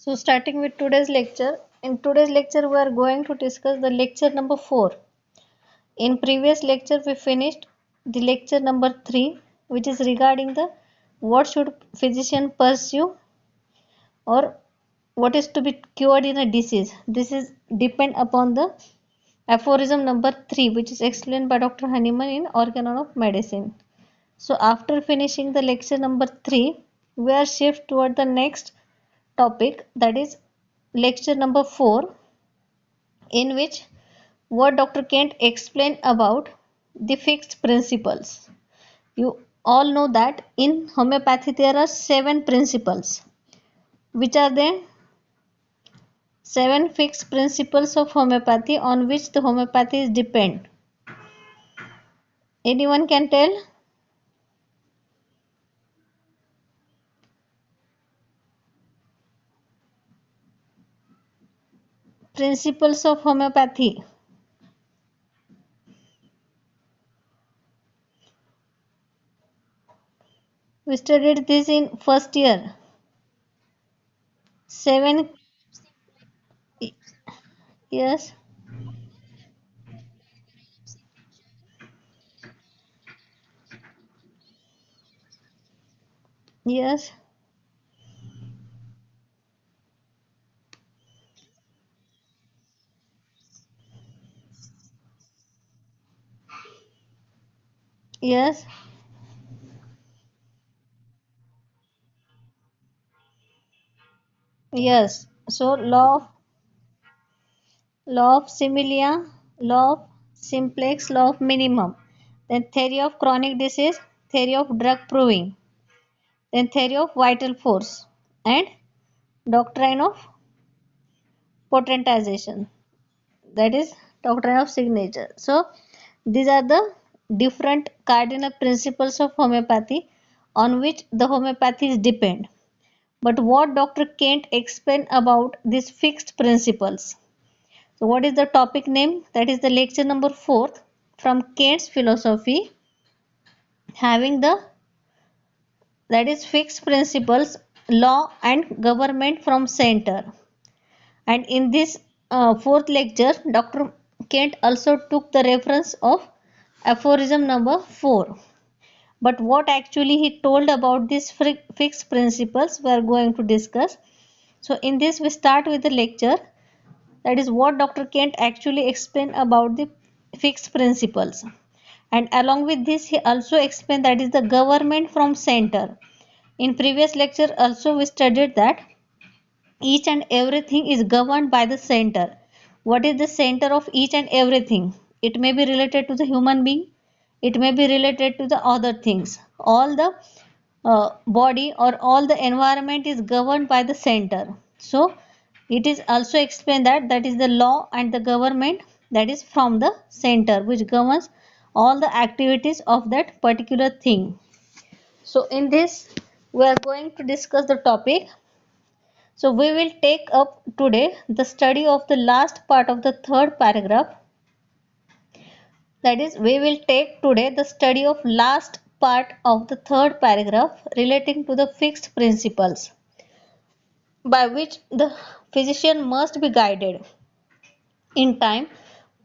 So starting with today's lecture, in today's lecture we are going to discuss the lecture number 4. In previous lecture we finished the lecture number 3, which is regarding the what should physician pursue or what is to be cured in a disease. This is depend upon the aphorism number 3, which is explained by Dr. Hahnemann in Organon of Medicine. So after finishing the lecture number 3, we are shift toward the next topic, that is lecture number 4, in which what Dr. Kent explained about the fixed principles. You all know that in homeopathy there are 7 principles. Which are they? 7 fixed principles of homeopathy on which the homeopathy is depend. Anyone can tell? Principles of homeopathy. We studied this in first year. 7. Yes. Yes. Yes. Yes. So law of similia, law of simplex, law of minimum, then theory of chronic disease, theory of drug proving, then theory of vital force, and doctrine of potentization, that is doctrine of signature. So these are the different cardinal principles of homeopathy on which the homeopathies depend. But what Dr. Kent explained about these fixed principles? So what is the topic name? That is the lecture number 4 from Kant's philosophy, having the, that is, fixed principles, law and government from center. And in this fourth lecture, Dr. Kent also took the reference of aphorism number 4. But what actually he told about these fixed principles we are going to discuss. So in this we start with the lecture, that is what Dr. Kent actually explained about the fixed principles. And along with this he also explained, that is the government from center. In previous lecture also we studied that each and everything is governed by the center. What is the center of each and everything? It may be related to the human being, it may be related to the other things. All the body or all the environment is governed by the center. So it is also explained that that is the law and the government, that is from the center, which governs all the activities of that particular thing. So in this we are going to discuss the topic. So we will take up today the study of the last part of the third paragraph. That is, we will take today the study of last part of the third paragraph relating to the fixed principles by which the physician must be guided. In time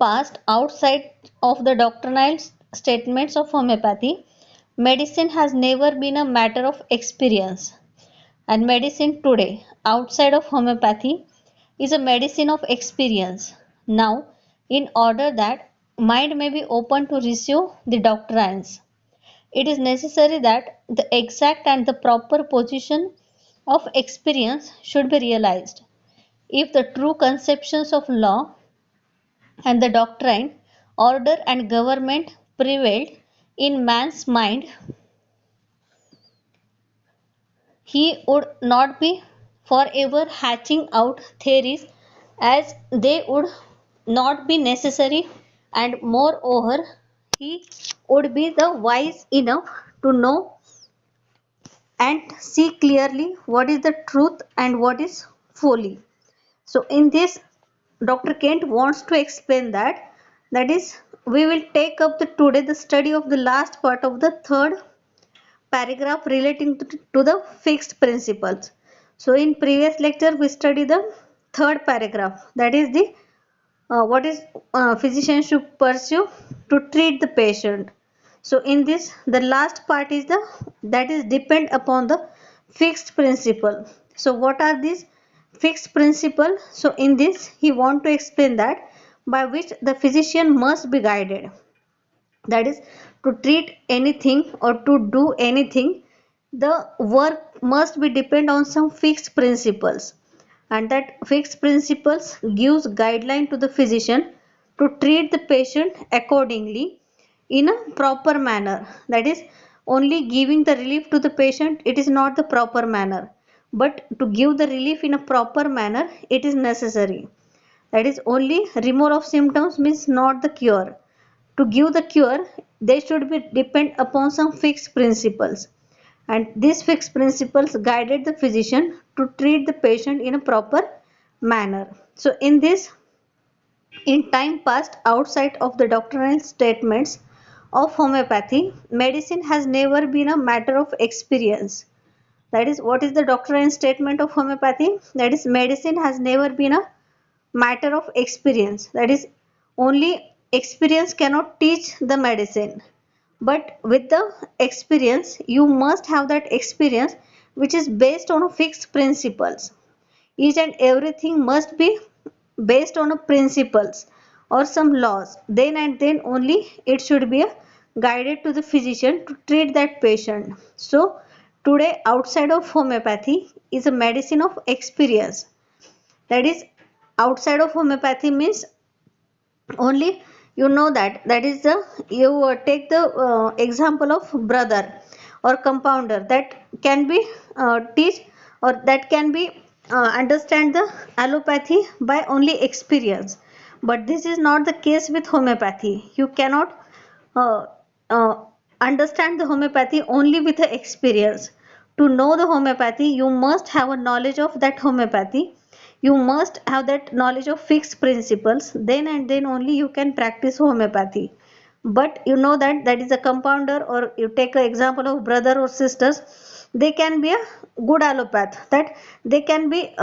past, outside of the doctrinal statements of homeopathy, medicine has never been a matter of experience. And medicine today, outside of homeopathy, is a medicine of experience. Now, in order that mind may be open to receive the doctrines, it is necessary that the exact and the proper position of experience should be realized. If the true conceptions of law and the doctrine, order and government prevailed in man's mind, he would not be forever hatching out theories, as they would not be necessary, and moreover he would be the wise enough to know and see clearly what is the truth and what is folly. So in this Dr. Kent wants to explain that, that is, we will take up today the study of the last part of the third paragraph relating to the fixed principles. So in previous lecture we studied the third paragraph, that is the what is physician should pursue to treat the patient. So in this the last part is the that is depend upon the fixed principle. So what are these fixed principle? So in this he want to explain that by which the physician must be guided, that is to treat anything or to do anything, the work must be depend on some fixed principles, and that fixed principles gives guideline to the physician to treat the patient accordingly in a proper manner. That is only giving the relief to the patient, it is not the proper manner, but to give the relief in a proper manner it is necessary. That is only removal of symptoms means not the cure. To give the cure they should be depend upon some fixed principles, and these fixed principles guided the physician to treat the patient in a proper manner. So in this, in time past outside of the doctrinal statements of homeopathy, medicine has never been a matter of experience. That is, what is the doctrinal statement of homeopathy? That is, medicine has never been a matter of experience. That is, only experience cannot teach the medicine, but with the experience you must have that experience which is based on a fixed principles. Each and everything must be based on a principles or some laws, then and then only it should be guided to the physician to treat that patient. So today outside of homeopathy is a medicine of experience. That is, outside of homeopathy means only you know that is the you take the example of brother or compounder that can be teach or that can be understand the allopathy by only experience, but this is not the case with homeopathy. You cannot uh, uh, understand the homeopathy only with the experience. To know the homeopathy you must have a knowledge of that homeopathy, you must have that knowledge of fixed principles, then and then only you can practice homeopathy. But you know that is a compounder, or you take an example of brother or sisters, they can be a good allopath, that they can be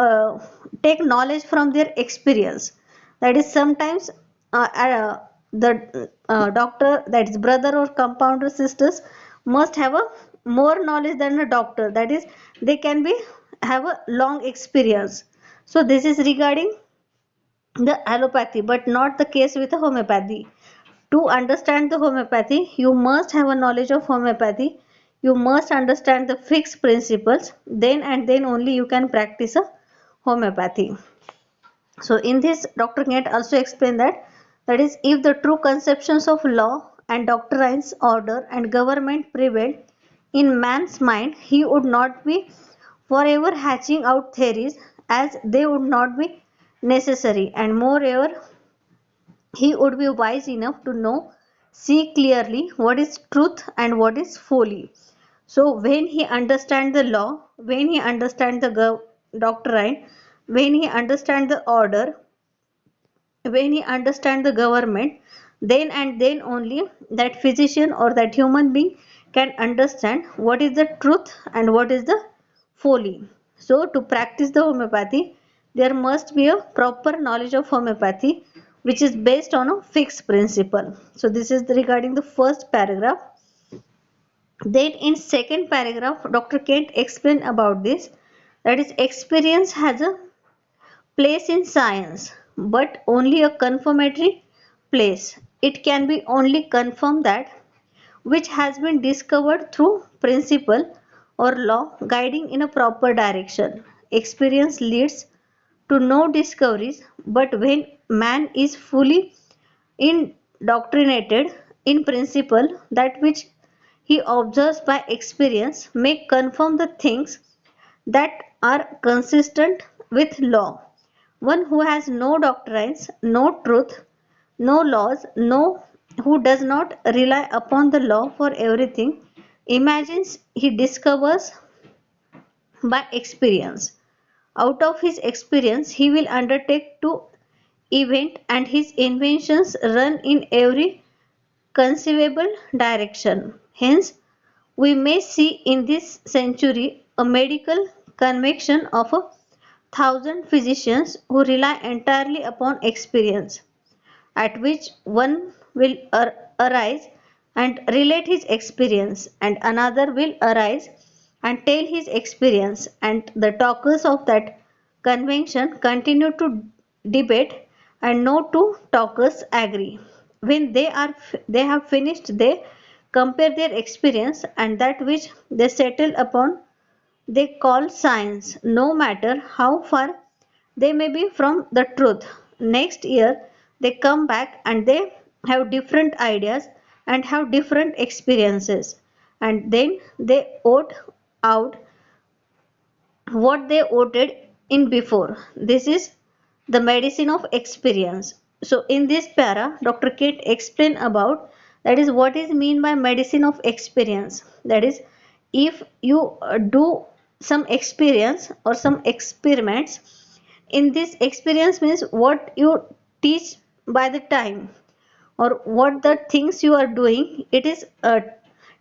take knowledge from their experience. That is sometimes the doctor, that is brother or compounder sisters, must have a more knowledge than a doctor. That is, they can be have a long experience. So this is regarding the allopathy, but not the case with the homeopathy. To understand the homeopathy you must have a knowledge of homeopathy, you must understand the fixed principles, then and then only you can practice a homeopathy. So in this Dr. Get also explained that is, if the true conceptions of law and doctrines, order and government prevailed in man's mind, he would not be forever hatching out theories, as they would not be necessary, and moreover he would be wise enough to know, see clearly what is truth and what is folly. So when he understands the law, when he understands the doctrine, when he understands the order, when he understands the government, then and then only that physician or that human being can understand what is the truth and what is the folly. So to practice the homeopathy there must be a proper knowledge of homeopathy which is based on a fixed principle. So this is regarding the first paragraph. Then in second paragraph Dr. Kent explained about this, that is, experience has a place in science, but only a confirmatory place. It can be only confirm that which has been discovered through principle or law guiding in a proper direction. Experience leads to no discoveries, but when man is fully indoctrinated in principle, that which he observes by experience may confirm the things that are consistent with law. One who has no doctrines, no truth, no laws, no who does not rely upon the law for everything, imagines he discovers by experience. Out of his experience, he will undertake to invent, and his inventions run in every conceivable direction. Hence, we may see in this century a medical conviction of 1,000 physicians who rely entirely upon experience, at which one will arise and relate his experience, and another will arise and tell his experience, and the talkers of that convention continue to debate, and no two talkers agree. When they have finished, they compare their experience and that which they settle upon they call science, no matter how far they may be from the truth. Next year, they come back and they have different ideas and have different experiences, and then they vote out what they voted in before. This is the medicine of experience. So in this para, Dr. Kate explained about that is what is mean by medicine of experience. That is, if you do some experience or some experiments, in this experience means what you teach by the time or what the things you are doing, it is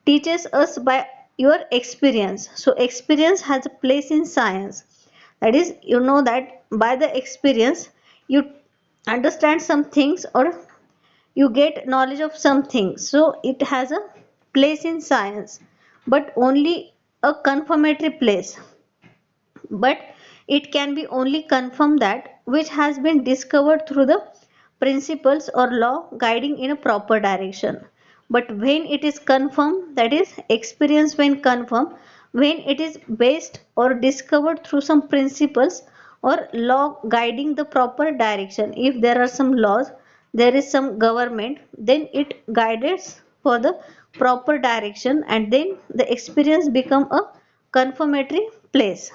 teaches us by your experience. So experience has a place in science. That is, you know that by the experience you understand some things or you get knowledge of some things, so it has a place in science, but only a confirmatory place. But it can be only confirmed that which has been discovered through the principles or law guiding in a proper direction. But when it is confirmed, that is experience when confirmed, when it is based or discovered through some principles or law guiding the proper direction. If there are some laws, there is some government, then it guides for the proper direction, and then the experience become a confirmatory place.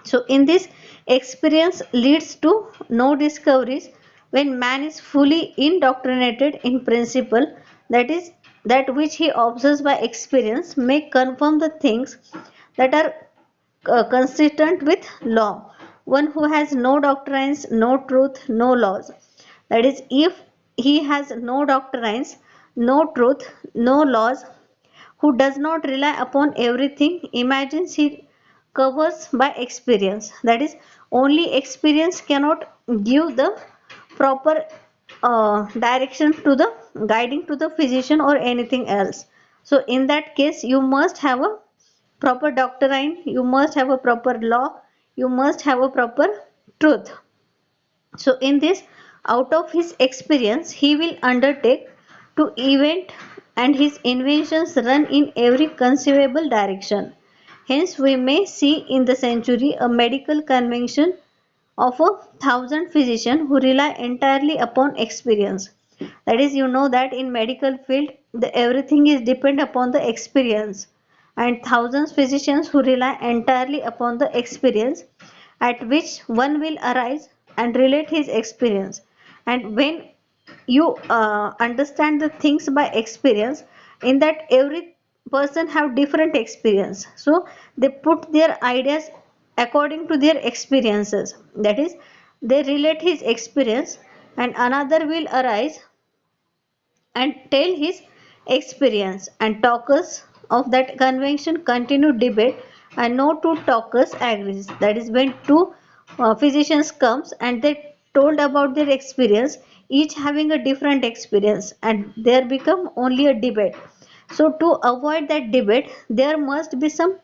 So in this, experience leads to no discoveries when man is fully indoctrinated in principle, that is, that which he observes by experience may confirm the things that are consistent with law. One who has no doctrines, no truth, no laws. That is, if he has no doctrines, no truth, no laws, who does not rely upon everything, imagines he covers by experience. That is, only experience cannot give the proper direction to the guiding to the physician or anything else. So in that case, you must have a proper doctrine, you must have a proper law, you must have a proper truth. So in this, out of his experience, he will undertake to event, and his inventions run in every conceivable direction. Hence, we may see in the century a medical convention of 1,000 physicians who rely entirely upon experience. That is, you know that in medical field, everything is depend upon the experience, and thousands physicians who rely entirely upon the experience, at which one will arise and relate his experience. And when you understand the things by experience, in that every person have different experience, so they put their ideas according to their experiences. That is, they relate his experience, and another will arise and tell his experience, and talkers of that convention continue debate, and no two talkers agrees. That is, when two physicians comes and they told about their experience, each having a different experience, and there become only a debate. So to avoid that debate, there must be some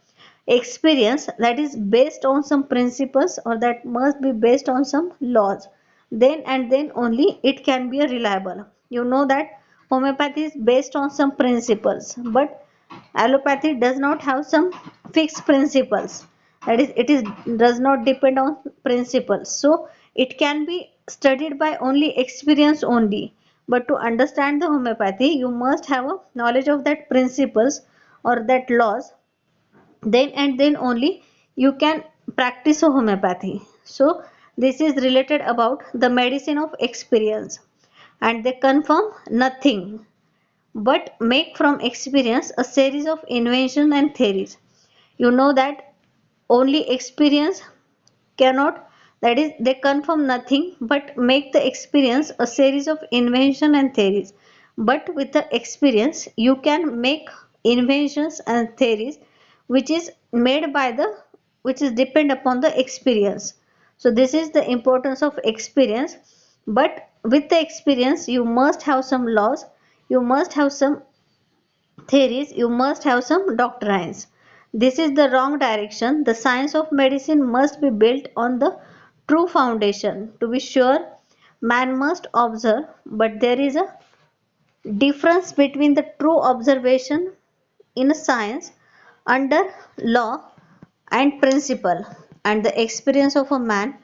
experience that is based on some principles or that must be based on some laws. Then and then only it can be a reliable. You know that homeopathy is based on some principles, but allopathy does not have some fixed principles. That is, it is does not depend on principles. So it can be studied by only experience only. But to understand the homeopathy, you must have a knowledge of that principles or that laws, then and then only you can practice a homeopathy. So this is related about the medicine of experience, and they confirm nothing but make from experience a series of inventions and theories. You know that only experience cannot, that is, they confirm nothing but make the experience a series of invention and theories. But with the experience you can make inventions and theories which is made by the which is depend upon the experience. So this is the importance of experience. But with the experience you must have some laws, you must have some theories, you must have some doctrines. This is the wrong direction. The science of medicine must be built on the true foundation. To be sure, man must observe, but there is a difference between the true observation in a science under law and principle and the experience of a man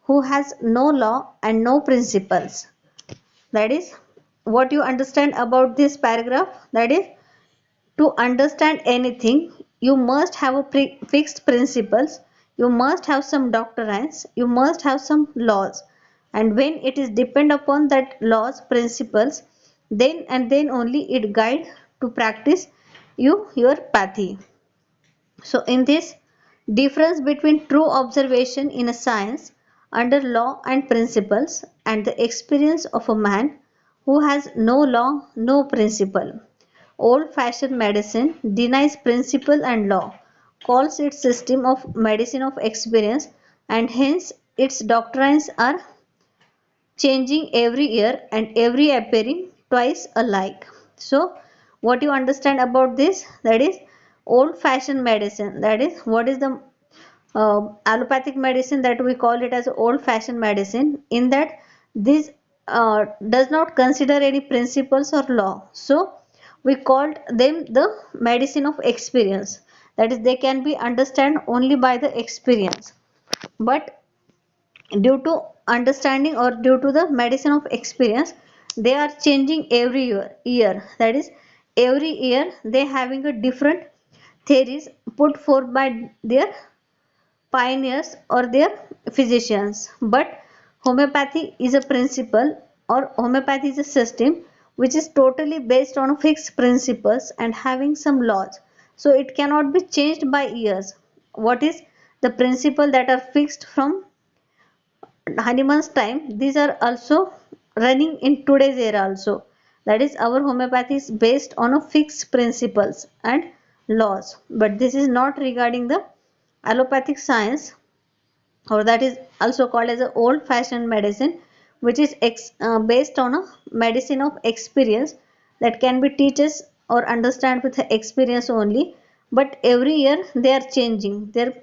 who has no law and no principles. That is what you understand about this paragraph. That is, to understand anything you must have a fixed principles, you must have some doctrines, you must have some laws, and when it is depend upon that laws principles, then and then only it guide to practice you your pathy. So in this difference between true observation in a science under law and principles and the experience of a man who has no law, no principle. Old-fashioned medicine denies principle and law, calls its system of medicine of experience, and hence its doctrines are changing every year and every appearing twice alike. So what you understand about this, that is old fashioned medicine, that is what is the allopathic medicine, that we call it as old fashioned medicine, in that this does not consider any principles or law, so we called them the medicine of experience, that is they can be understand only by the experience. But due to understanding or due to the medicine of experience, they are changing every year, that is every year they having a different theories put forth by their pioneers or their physicians. But homeopathy is a principle, or homeopathy is a system which is totally based on fixed principles and having some laws, so it cannot be changed by years. What is the principle that are fixed from Hahnemann's time, these are also running in today's era also. That is, our homeopathy is based on a fixed principles and laws. But this is not regarding the allopathic science, or that is also called as a old fashioned medicine, which is based on a medicine of experience that can be teaches or understand with experience only. But every year they are changing, their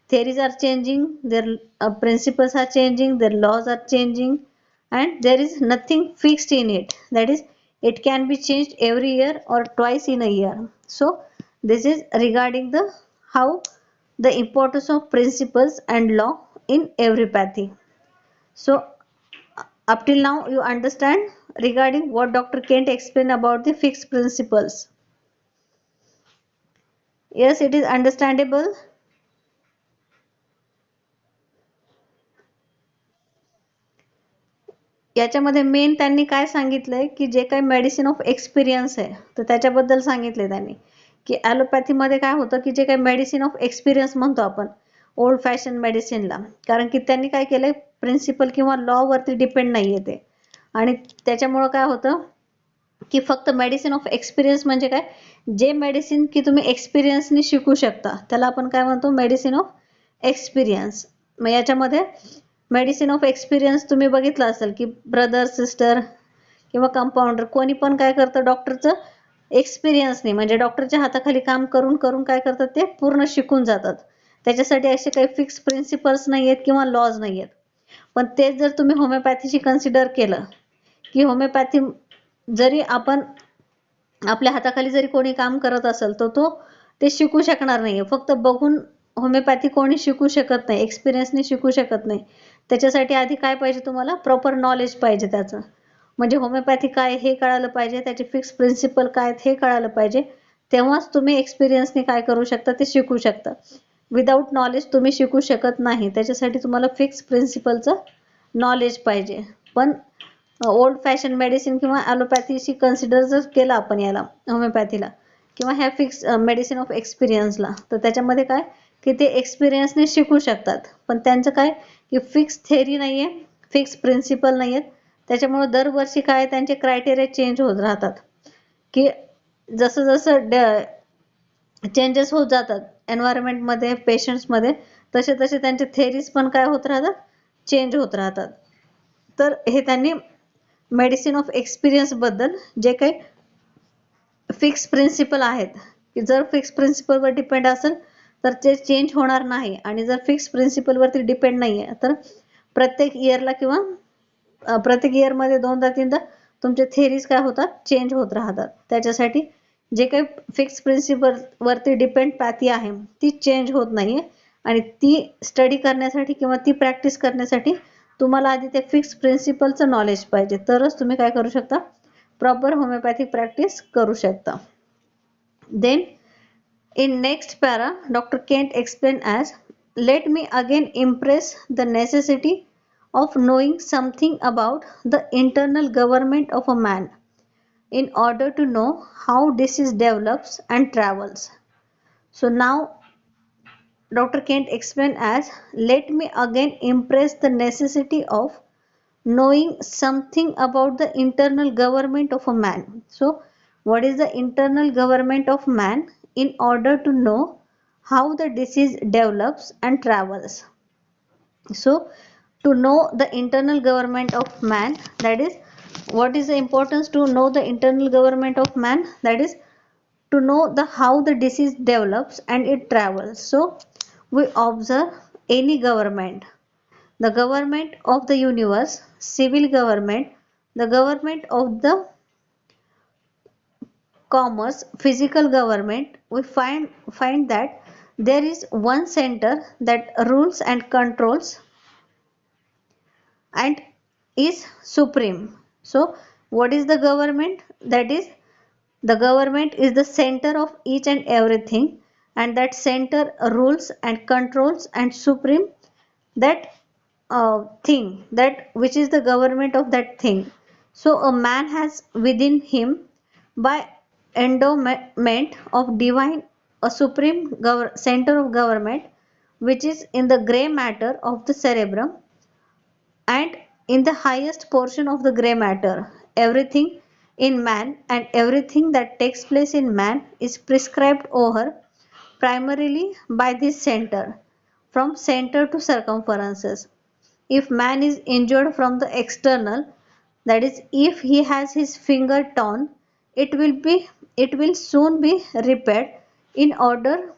theories are changing, their principles are changing, their laws are changing, and there is nothing fixed in it, that is it can be changed every year or twice in a year. So this is regarding the how the importance of principles and law in every pathy. So up till now you understand regarding what Dr. Kent explained about the fixed principles. Yes, it is understandable. याच्यामध्ये main त्यांनी काय सांगितलंय की जे काही medicine of experience आहे तर त्याच्याबद्दल सांगितले त्यांनी की ॲलोपॅथीमध्ये काय होतं की जे काही मेडिसिन ऑफ एक्सपिरियन्स म्हणतो आपण ओल्ड फॅशन मेडिसिनला, कारण की त्यांनी काय केलंय प्रिन्सिपल किंवा लॉ वरती डिपेंड नाहीये ते, आणि त्याच्यामुळं काय होतं की फक्त मेडिसिन ऑफ एक्सपिरियन्स म्हणजे काय, जे मेडिसिन की तुम्ही एक्सपिरियन्सनी शिकू शकता त्याला आपण काय म्हणतो मेडिसिन ऑफ एक्सपिरियन्स. मग याच्यामध्ये मेडिसिन ऑफ एक्सपिरियन्स तुम्ही बघितलं असेल की ब्रदर सिस्टर किंवा कंपाऊंडर कोणी पण काय करतं डॉक्टरचं एक्सपिरियन्स नाही, म्हणजे डॉक्टरच्या हाताखाली काम करून करून काय करतात ते पूर्ण शिकून जातात. त्याच्यासाठी असे काही फिक्स प्रिन्सिपल्स नाही आहेत किंवा लॉज नाही आहेत. पण तेच जर तुम्ही होमिओपॅथीशी कन्सिडर केलं की होमिओपॅथी जरी आपण आपल्या हाताखाली जरी कोणी काम करत असेल तर तो ते शिकू शकणार नाही, फक्त बघून होमिओपॅथी कोणी शिकू शकत नाही, एक्सपिरियन्सने शिकू शकत नाही. त्याच्यासाठी आधी काय पाहिजे तुम्हाला प्रॉपर नॉलेज पाहिजे त्याचं, म्हणजे होमिओपॅथी काय हे कळालं पाहिजे, त्याचे फिक्स प्रिन्सिपल काय आहेत हे कळालं पाहिजे, तेव्हाच तुम्ही एक्सपिरियन्सने काय करू शकता ते शिकू शकता. विदाऊट नॉलेज तुम्ही शिकू शकत नाही, त्याच्यासाठी तुम्हाला फिक्स प्रिन्सिपलचं नॉलेज पाहिजे. पण ओल्ड फॅशन मेडिसिन किंवा ॲलोपॅथीशी कन्सिडर जर केलं आपण याला होमिओपॅथीला किंवा ह्या फिक्स मेडिसिन ऑफ एक्सपिरियन्सला, तर त्याच्यामध्ये काय की ते एक्सपिरियन्सने शिकू शकतात, पण त्यांचं काय की फिक्स थेअरी नाही आहे, फिक्स प्रिन्सिपल नाही आहेत. त्याच्यामुळे दरवर्षी काय त्यांचे क्रायटेरिया चेंज होत राहतात की जसं जसं चेंजेस होत जातात एन्व्हायरमेंटमध्ये पेशंट्समध्ये, तसे तसे त्यांचे थेरीज पण काय होत राहतात, चेंज होत राहतात. तर हे त्यांनी मेडिसिन ऑफ एक्सपिरियन्स बद्दल जे काही फिक्स प्रिन्सिपल आहेत, की जर फिक्स प्रिन्सिपलवर डिपेंड असेल तर ते चेंज होणार नाही, आणि जर फिक्स प्रिन्सिपलवरती डिपेंड नाही आहे तर प्रत्येक इयरला किंवा प्रत्येक इयरमध्ये दोनदा तीनदा तुमचे थेरीज काय होतात, चेंज होत राहतात. त्याच्यासाठी जे काही फिक्स प्रिन्सिपल वरती डिपेंड पॅथी आहे ती चेंज होत नाहीये, आणि ती स्टडी करण्यासाठी किंवा ती प्रॅक्टिस करण्यासाठी तुम्हाला आधी ते फिक्स प्रिन्सिपलचं नॉलेज पाहिजे, तरच तुम्ही काय करू शकता, प्रॉपर होमिओपॅथिक प्रॅक्टिस करू शकता. Then in next para, Dr. Kent explained as, let me again impress the necessity of knowing something about the internal government of a man in order to know how disease develops and travels. So now Dr. Kent explained as, let me again impress the necessity of knowing something about the internal government of a man. So what is the internal government of man in order to know how the disease develops and travels. So to know the internal government of man, that is, what is the importance to know the internal government of man, that is to know the how the disease develops and it travels. So we observe any government, the government of the universe, civil government, the government of the commerce, physical government, we find that there is one center that rules and controls and is supreme. So what is the government? That is, the government is the center of each and everything, and that center rules and controls and supreme that thing, that which is the government of that thing. So a man has within him, by endowment of divine, a supreme center of government, which is in the gray matter of the cerebrum, and in the highest portion of the gray matter. Everything in man and everything that takes place in man is prescribed over primarily by this center, from center to circumferences. If man is injured from the external, that is, if he has his finger torn, it will soon be repaired in order,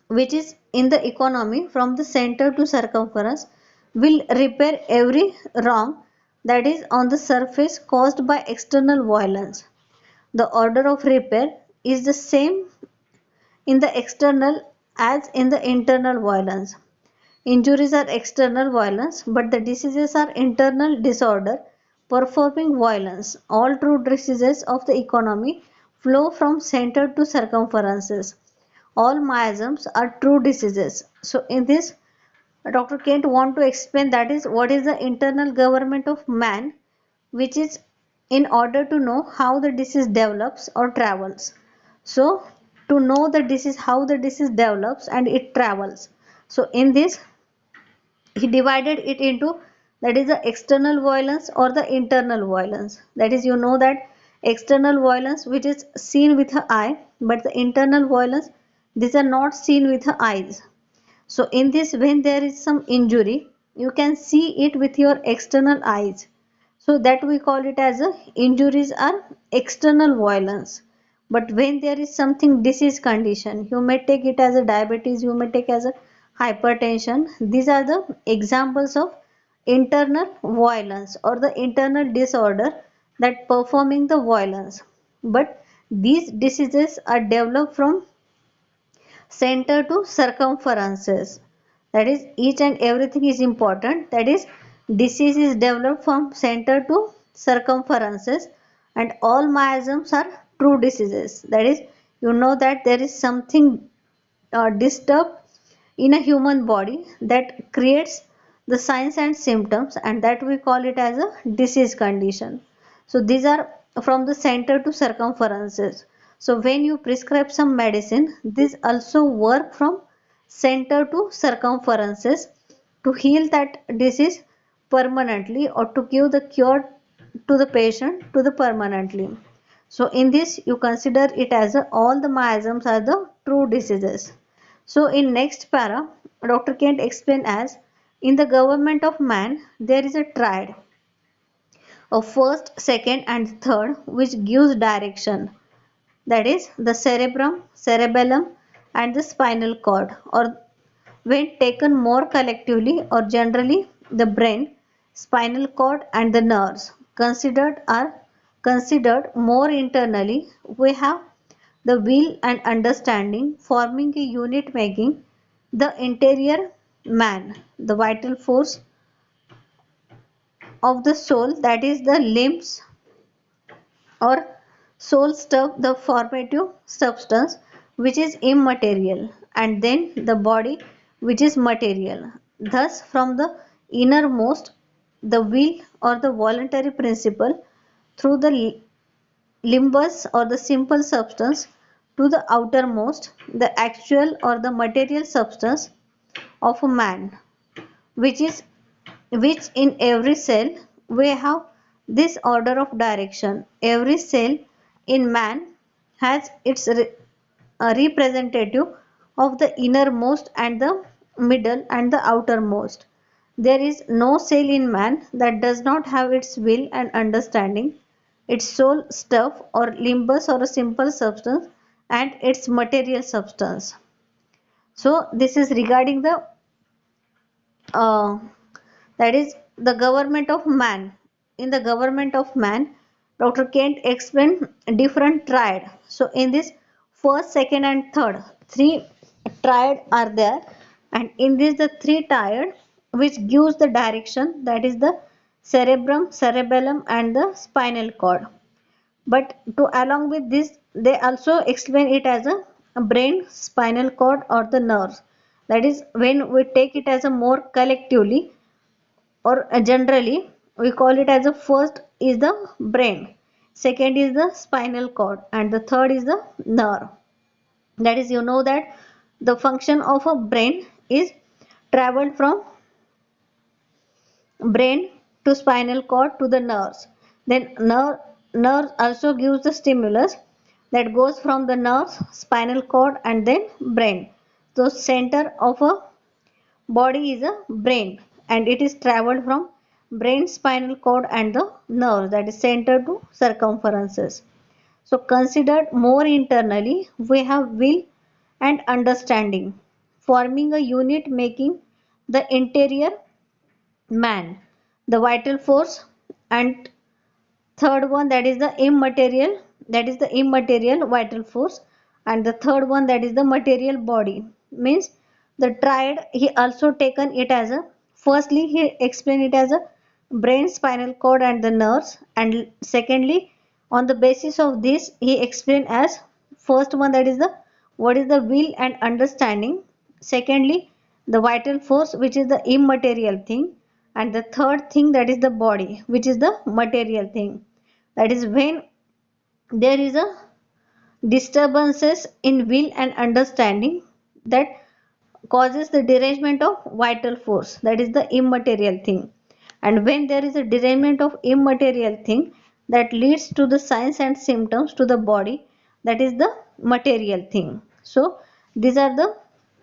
which is in the economy from the center to circumference, will repair every wrong that is on the surface caused by external violence. The order of repair is the same in the external as in the internal violence. Injuries are external violence, but the diseases are internal disorder performing violence. All true diseases of the economy flow from center to circumferences. All miasms are true diseases. So in this, Dr. Kent want to explain, that is, what is the internal government of man, which is in order to know how the disease develops or travels. So to know the disease, how the disease develops and it travels. So in this, he divided it into, that is, the external violence or the internal violence. That is, you know that external violence which is seen with the eye, but the internal violence, these are not seen with the eyes. So in this, when there is some injury, you can see it with your external eyes, so that we call it as a injuries are external violence. But when there is something disease condition, you may take it as a diabetes, you may take as a hypertension, these are the examples of internal violence or the internal disorder that performing the violence. But these diseases are developed from center to circumferences, that is, each and everything is important, that is, disease is developed from center to circumferences, and all miasms are true diseases. That is, you know that there is something disturbed in a human body that creates the signs and symptoms, and that we call it as a disease condition. So these are from the center to circumferences. So when you prescribe some medicine, this also work from center to circumferences to heal that disease permanently, or to give the cure to the patient to the permanently. So in this, you consider it as a, all the miasms are the true diseases. So in next para, Dr. Kent explain as in the government of man there is a triad of first, second and third which gives direction, that is the cerebrum, cerebellum and the spinal cord, or when taken more collectively or generally the brain, spinal cord and the nerves considered are considered more internally. We have the will and understanding forming a unit making the interior man, the vital force of the soul, that is the limbs or soul stuff, the formative substance which is immaterial, and then the body which is material. Thus from the innermost, the will or the voluntary principle, through the limbus or the simple substance, to the outermost, the actual or the material substance of a man, which is which in every cell we have this order of direction. Every cell in man has its a representative of the innermost and the middle and the outermost. There is no cell in man that does not have its will and understanding, its soul stuff or limbus or a simple substance, and its material substance. So this is regarding the uh, that is the government of man. In the government of man, Dr. Kent explained different triad. So in this first, second and third, three triad are there, and in this the three triad which gives the direction, that is the cerebrum, cerebellum and the spinal cord. But to along with this they also explain it as a brain, spinal cord or the nerves. That is when we take it as a more collectively or generally we call it as a first is the brain, second is the spinal cord and the third is the nerve. That is, you know that the function of a brain is traveled from brain to spinal cord to the nerves. Then nerve also gives the stimulus that goes from the nerves, spinal cord and then brain. So center of a body is a brain, and it is traveled from brain, spinal cord and the nerve, that is center to circumferences. So considered more internally, we have will and understanding forming a unit making the interior man, the vital force, and third one, that is the immaterial, that is the immaterial vital force, and the third one, that is the material body. Means the triad he also taken it as a, firstly he explained it as a brain, spinal cord and the nerves, and secondly on the basis of this he explained as first one, that is the what is the will and understanding, secondly the vital force which is the immaterial thing, and the third thing, that is the body which is the material thing. That is when there is a disturbances in will and understanding that causes the derangement of vital force, that is the immaterial thing. And when there is a derangement of immaterial thing, that leads to the signs and symptoms to the body, that is the material thing. So these are the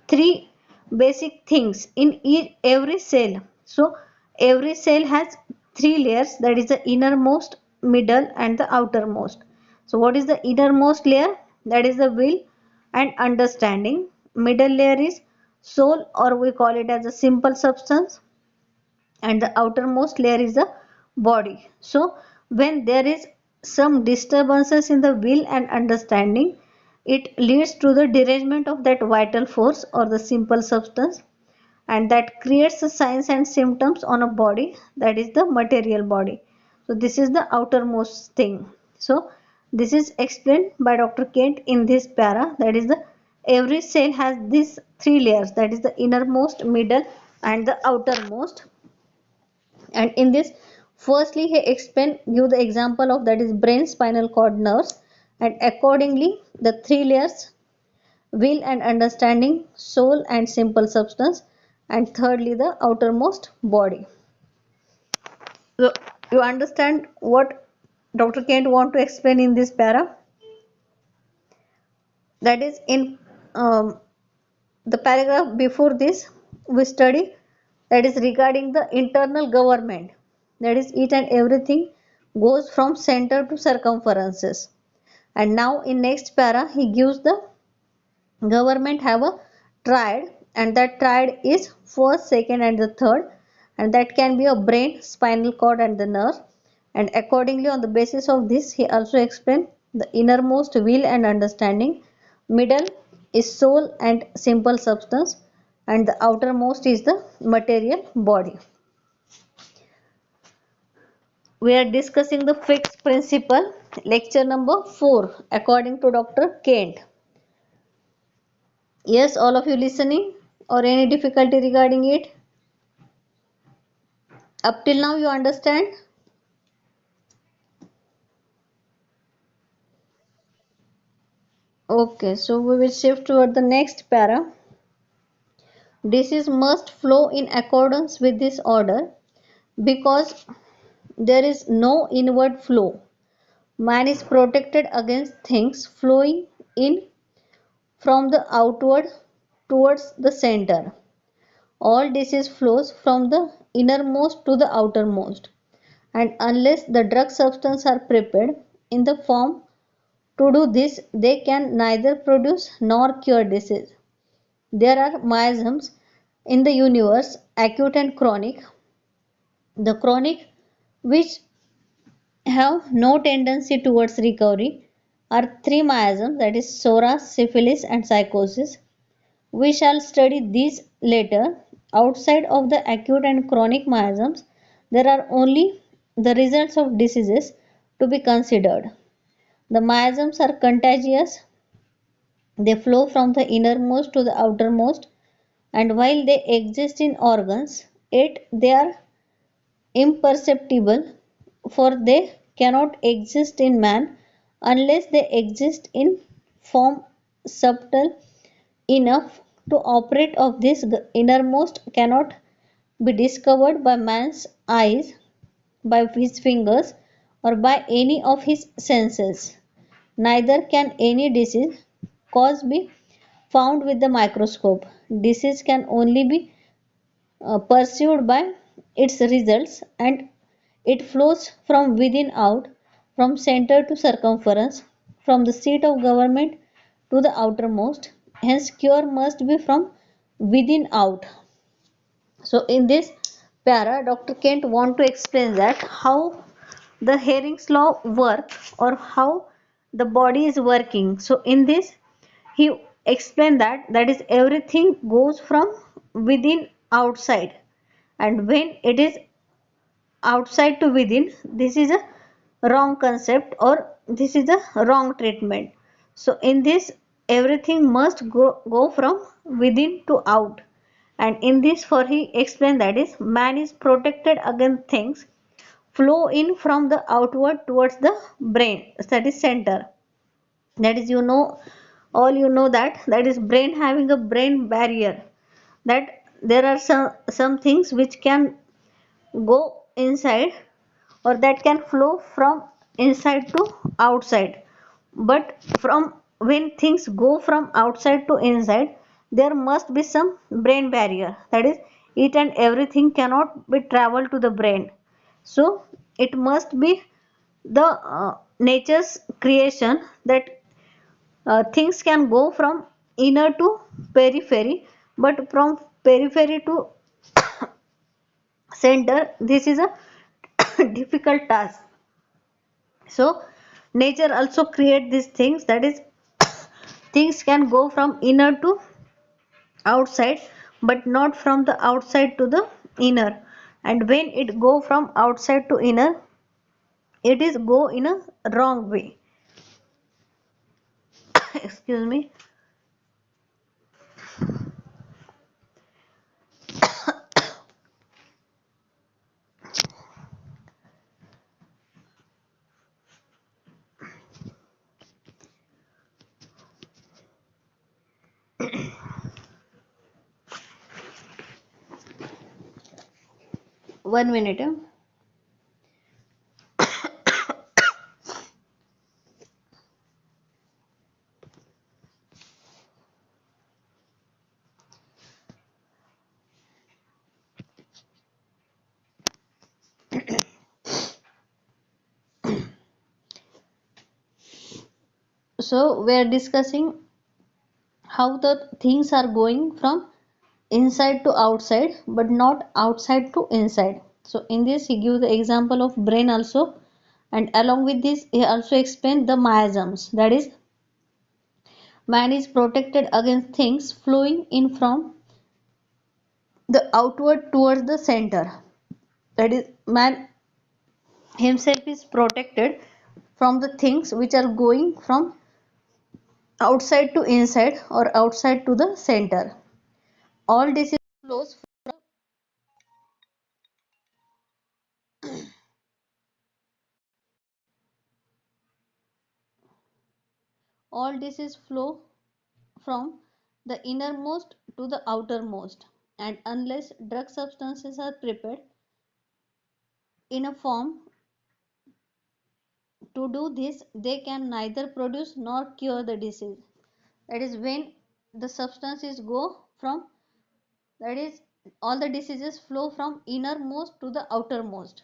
three basic things in every cell. So every cell has three layers, that is the innermost, middle and the outermost. So what is the innermost layer? That is the will and understanding. Middle layer is soul, or we call it as a simple substance, and the outermost layer is the body. So when there is some disturbances in the will and understanding, it leads to the derangement of that vital force or the simple substance, and that creates the signs and symptoms on a body, that is the material body. So this is the outermost thing. So this is explained by Dr. Kent in this para, that is the every cell has these three layers, that is the innermost, middle and the outermost. And in this firstly he explained, give the example of, that is brain, spinal cord, nerves, and accordingly the three layers: will and understanding, soul and simple substance, and thirdly the outermost body. So you understand what Dr. Kent want to explain in this para? That is in um, the paragraph before this we study, that is regarding the internal government, that is each and everything goes from center to circumferences. And now in next para he gives the government have a triad, and that triad is first, second and the third, and that can be a brain, spinal cord and the nerve. And accordingly on the basis of this he also explained the innermost will and understanding, middle is soul and simple substance, and the outermost is the material body. We are discussing the fifth principle, lecture number 4, according to Dr. Kent. Yes, all of you listening or any difficulty regarding it? Up till now you understand? Okay, so we will shift toward the next para. Disease must flow in accordance with this order because there is no inward flow. Man is protected against things flowing in from the outward towards the center. All disease flows from the innermost to the outermost, and unless the drug substances are prepared in the form to do this, they can neither produce nor cure disease. There are miasms in the universe, acute and chronic. The chronic, which have no tendency towards recovery, are three miasms, that is psoriasis, syphilis and psychosis. We shall study these later. Outside of the acute and chronic miasms, there are only the results of diseases to be considered. The miasms are contagious. They flow from the innermost to the outermost, and while they exist in organs, yet they are imperceptible, for they cannot exist in man unless they exist in form subtle enough to operate. Of this innermost cannot be discovered by man's eyes, by his fingers, or by any of his senses. Neither can any disease cause be found with the microscope. Disease can only be pursued by its results, and it flows from within out, from center to circumference, from the seat of government to the outermost. Hence, cure must be from within out. So, in this para, Dr. Kent want to explain that how the Hering's law work, or how the body is working. So, in this he explained that is everything goes from within outside, and when it is outside to within, this is a wrong concept, or this is a wrong treatment. So in this everything must go from within to out, and in this for he explained that is man is protected against things flow in from the outward towards the brain, that is center. That is, you know, all you know that is brain having a brain barrier, that there are some things which can go inside, or that can flow from inside to outside. But from when things go from outside to inside, there must be some brain barrier, that is each and everything cannot be travel to the brain. So it must be the nature's creation, that things can go from inner to periphery, but from periphery to center this is a difficult task. So nature also create these things, that is things can go from inner to outside, but not from the outside to the inner. And when it go from outside to inner, it is go in a wrong way. Excuse me. 1 minute. So we are discussing how the things are going from inside to outside but not outside to inside. So in this he gives the example of brain also, and along with this he also explained the miasms, that is man is protected against things flowing in from the outward towards the center, that is man himself is protected from the things which are going from outside to inside or outside to the center. All disease flows all disease flow from the innermost to the outermost, and unless drug substances are prepared in a form to do this, they can neither produce nor cure the disease. That is when the substances go from, that is all the diseases flow from innermost to the outermost,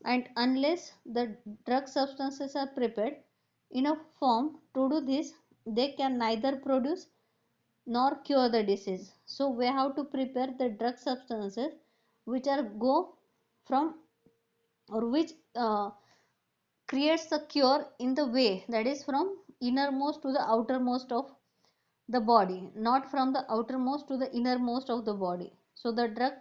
and unless the drug substances are prepared in a form to do this, they can neither produce nor cure the disease. So we have to prepare the drug substances which are go from, or which creates the cure in the way, that is from innermost to the outermost of the body, not from the outermost to the innermost of the body. So the drug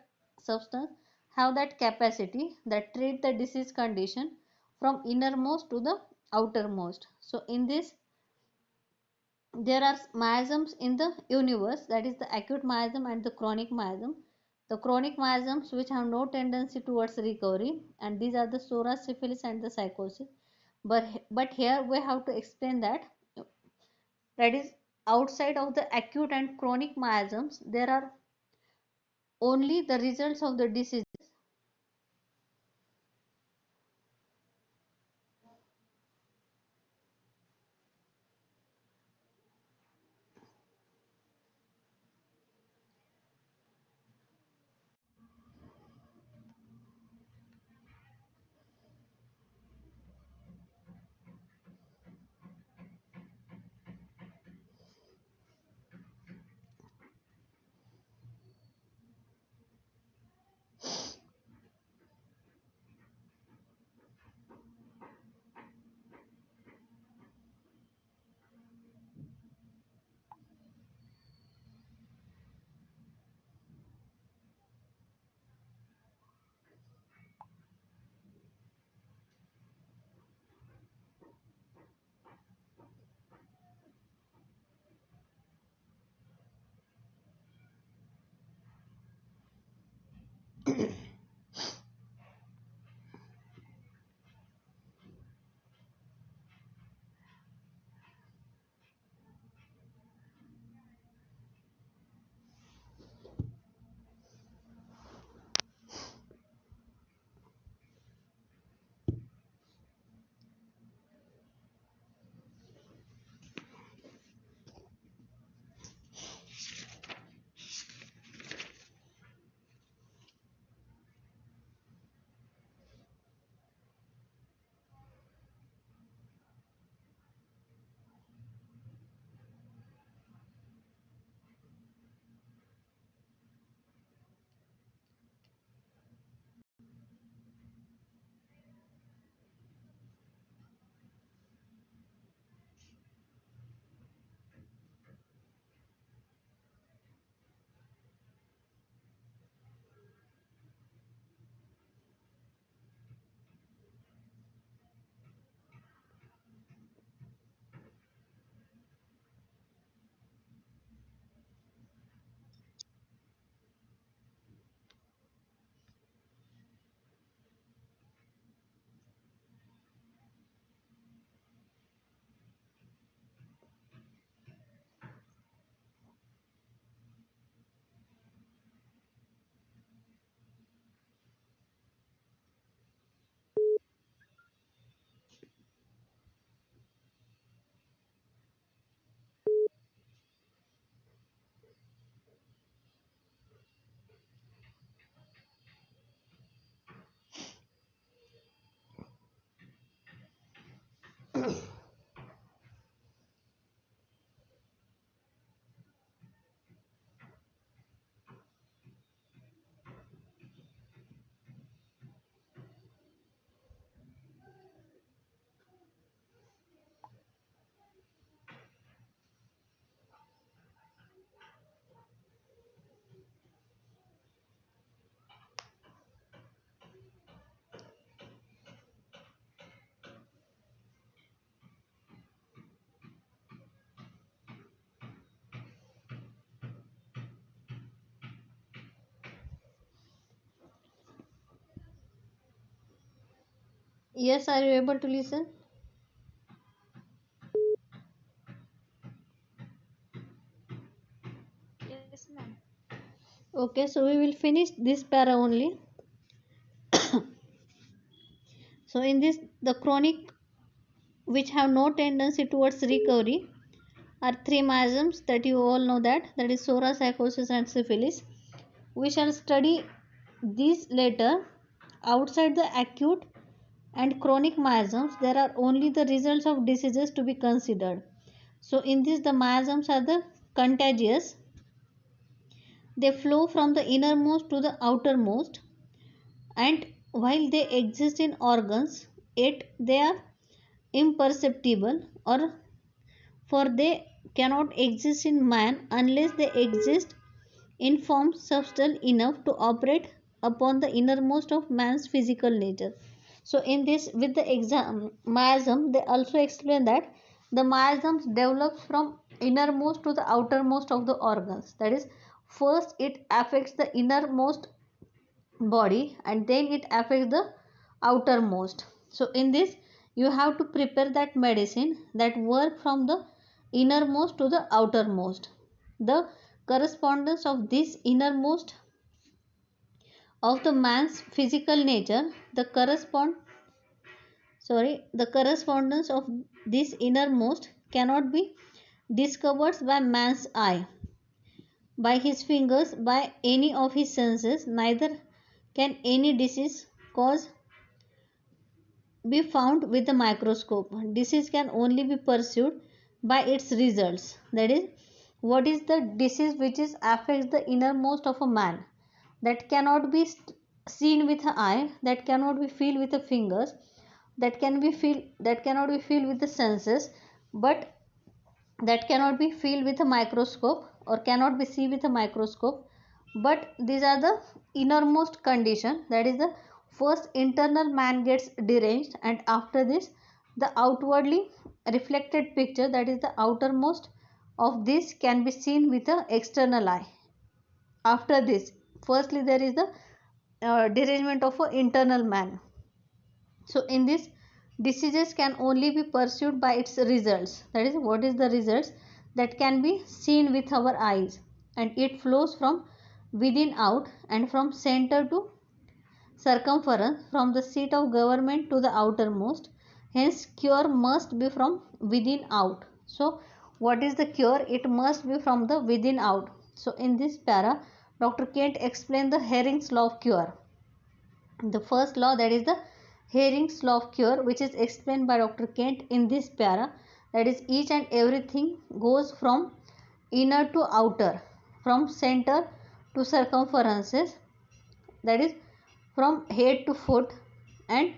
substance have that capacity that treat the disease condition from innermost to the outermost. So in this there are miasms in the universe, that is the acute miasm and the chronic miasm. The chronic miasms which have no tendency towards recovery, and these are the psoriasis, syphilis and the psychosis. But here we have to explain that, that is outside of the acute and chronic miasms there are only the results of the disease. Yes, are you able to listen? Yes, ma'am. Okay, so we will finish this para only. So in this, the chronic which have no tendency towards recovery are three miasms that you all know, that is psoriasis, psychosis and syphilis. We shall study these later. Outside the acute and chronic miasms, there are only the results of diseases to be considered. So in this, the miasms are the contagious. They flow from the innermost to the outermost, and while they exist in organs, yet they are imperceptible, or for they cannot exist in man unless they exist in form substantial enough to operate upon the innermost of man's physical nature. So in this, with the miasm, they also explain that the miasms develops from innermost to the outermost of the organs. That is, first it affects the innermost body and then it affects the outermost. So in this, you have to prepare that medicine that work from the innermost to the outermost. The correspondence of this innermost of the man's physical nature, the correspondence of this innermost cannot be discovered by man's eye, by his fingers, by any of his senses. Neither can any disease cause be found with the microscope. Disease can only be pursued by its results. That is, what is the disease which is affects the innermost of a man, that cannot be seen with the eye, that cannot be feel with the fingers, that cannot be feel with the senses, but that cannot be feel with a microscope or cannot be see with a microscope. But these are the innermost condition. That is, the first internal man gets deranged, and after this the outwardly reflected picture, that is the outermost of this, can be seen with the external eye. After this, firstly there is the derangement of an internal man. So in this, diseases can only be pursued by its results. That is, what is the results that can be seen with our eyes, and it flows from within out and from center to circumference, from the seat of government to the outermost. Hence cure must be from within out. So what is the cure? It must be from the within out. So in this para, Dr. Kent explained the Hering's law of cure. The first law, that is the Hering's law of cure, which is explained by Dr. Kent in this para, that is, each and everything goes from inner to outer, from center to circumferences, that is, from head to foot, and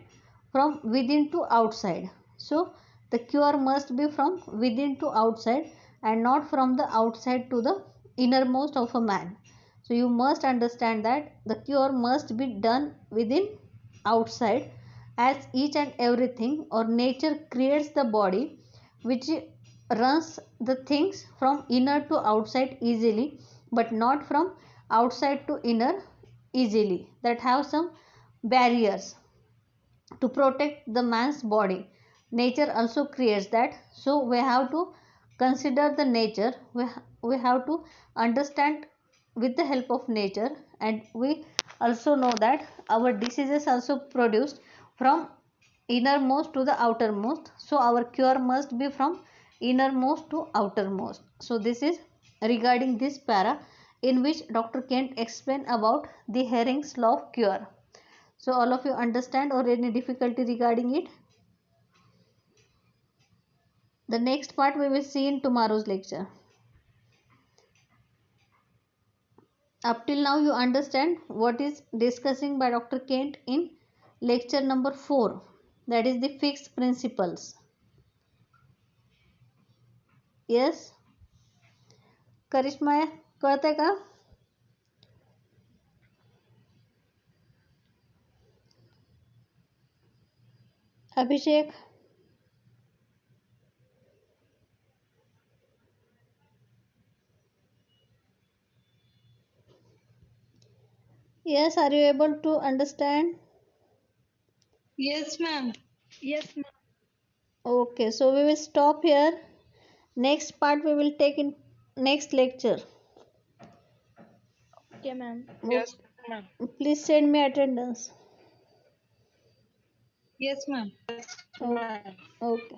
from within to outside. So the cure must be from within to outside and not from the outside to the innermost of a man. So you must understand that the cure must be done within outside, as each and everything or nature creates the body which runs the things from inner to outside easily, but not from outside to inner easily, that have some barriers to protect the man's body. Nature also creates that. So we have to consider the nature. We have to understand with the help of nature, and we also know that our diseases also produced from innermost to the outermost. So our cure must be from innermost to outermost. So this is regarding this para, in which Dr. Kent explained about the Hering's law of cure. So all of you understand, or any difficulty regarding it? The next part we will see in tomorrow's lecture. Up till now you understand what is discussing by Dr. Kent in lecture number 4, that is the fixed principles. Yes, करिश्मा कळतंय का? अभिषेक? Yes, are you able to understand? Yes, ma'am. Yes, ma'am. Okay, so we will stop here. Next part we will take in next lecture. Okay, ma'am. Yes, Okay. ma'am. Please send me attendance. Yes, ma'am. Oh, okay.